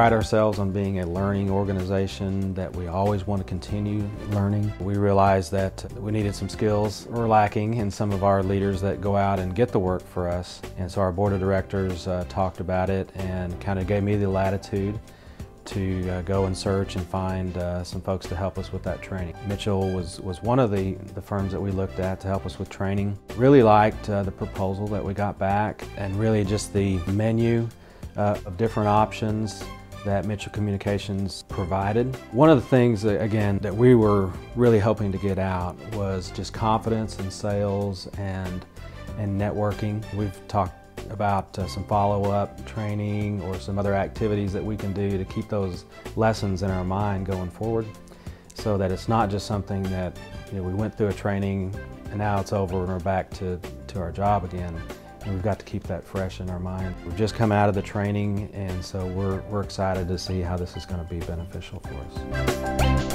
pride ourselves on being a learning organization, that we always want to continue learning. We realized that we needed some skills were lacking in some of our leaders that go out and get the work for us. And so our board of directors talked about it and kind of gave me the latitude to go and search and find some folks to help us with that training. Mitchell was one of the firms that we looked at to help us with training. Really liked the proposal that we got back, and really just the menu of different options that Mitchell Communications provided. One of the things, again, that we were really hoping to get out was just confidence in sales and networking. We've talked about some follow-up training or some other activities that we can do to keep those lessons in our mind going forward, so that it's not just something that we went through a training and now it's over and we're back to our job again. And we've got to keep that fresh in our mind. We've just come out of the training, and so we're excited to see how this is going to be beneficial for us.